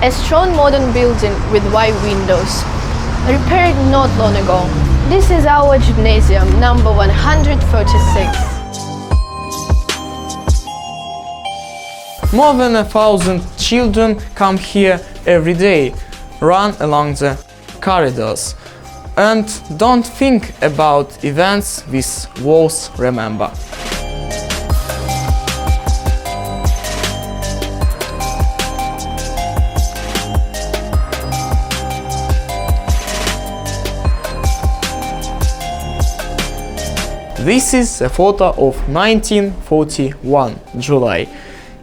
A strong modern building with wide windows, repaired not long ago. This is our gymnasium, number 136. More than 1,000 children come here every day, run along the corridors, and don't think about events these walls remember. This is a photo of 1941, July.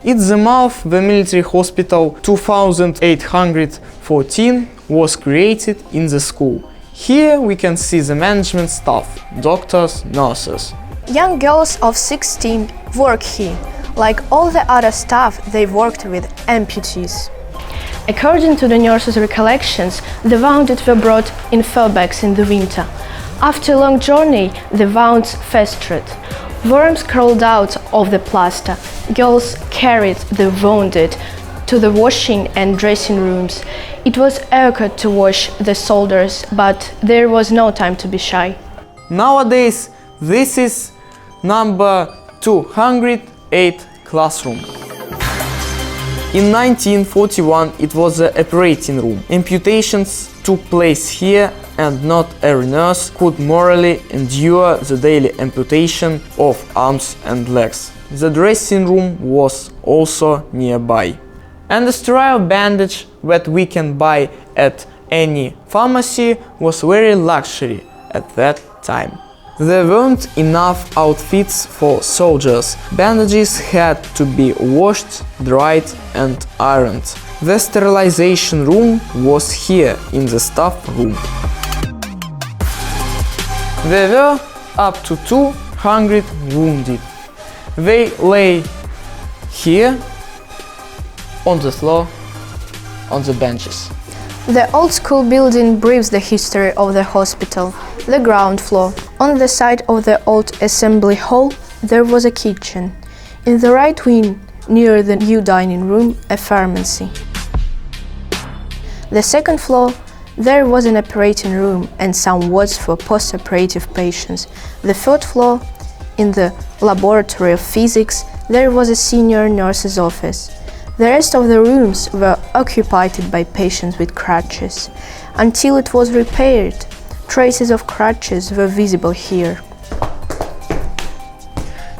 It's the month the military hospital 2814 was created in the school. Here we can see the management staff, doctors, nurses. Young girls of 16 work here. Like all the other staff, they worked with amputees. According to the nurses' recollections, the wounded were brought in fur bags in the winter. After a long journey, the wounds festered. Worms crawled out of the plaster. Girls carried the wounded to the washing and dressing rooms. It was awkward to wash the soldiers, but there was no time to be shy. Nowadays, this is number 208 classroom. In 1941, it was the operating room. Amputations took place here, and not every nurse could morally endure the daily amputation of arms and legs. The dressing room was also nearby. And the sterile bandage that we can buy at any pharmacy was very luxury at that time. There weren't enough outfits for soldiers. Bandages had to be washed, dried and ironed. The sterilization room was here in the staff room. There were up to 200 wounded. They lay here on the floor, on the benches. The old school building briefs the history of the hospital. The ground floor. On the side of the old assembly hall, there was a kitchen. In the right wing, near the new dining room, a pharmacy. The second floor, there was an operating room and some wards for post-operative patients. The third floor, in the laboratory of physics, there was a senior nurse's office. The rest of the rooms were occupied by patients with crutches. Until it was repaired, traces of crutches were visible here.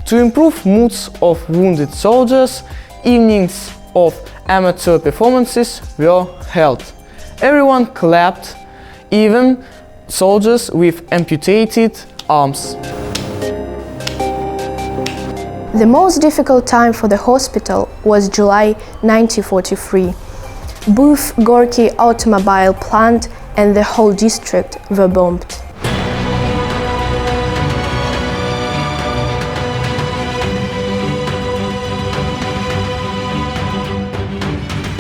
To improve moods of wounded soldiers, evenings of amateur performances were held. Everyone clapped, even soldiers with amputated arms. The most difficult time for the hospital was July 1943. Both Gorky automobile plant and the whole district were bombed.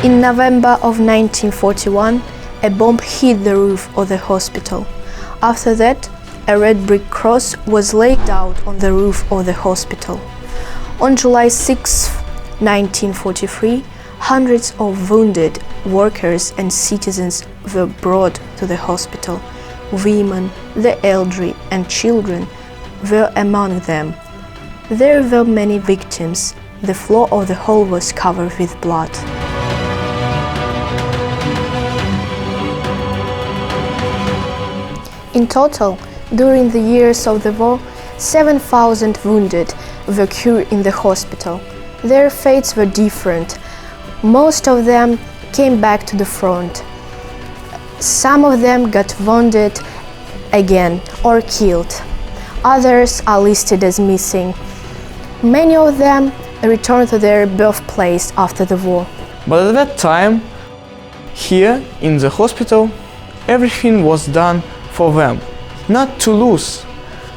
In November of 1941, a bomb hit the roof of the hospital. After that, a red brick cross was laid out on the roof of the hospital. On July 6, 1943, hundreds of wounded workers and citizens were brought to the hospital. Women, the elderly and children were among them. There were many victims. The floor of the hall was covered with blood. In total, during the years of the war, 7,000 wounded were cured in the hospital. Their fates were different. Most of them came back to the front. Some of them got wounded again or killed. Others are listed as missing. Many of them returned to their birthplace after the war. But at that time, here in the hospital, everything was done for them, not to lose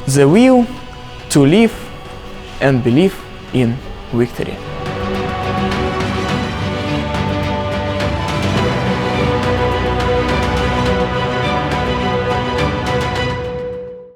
the will to live and believe in victory.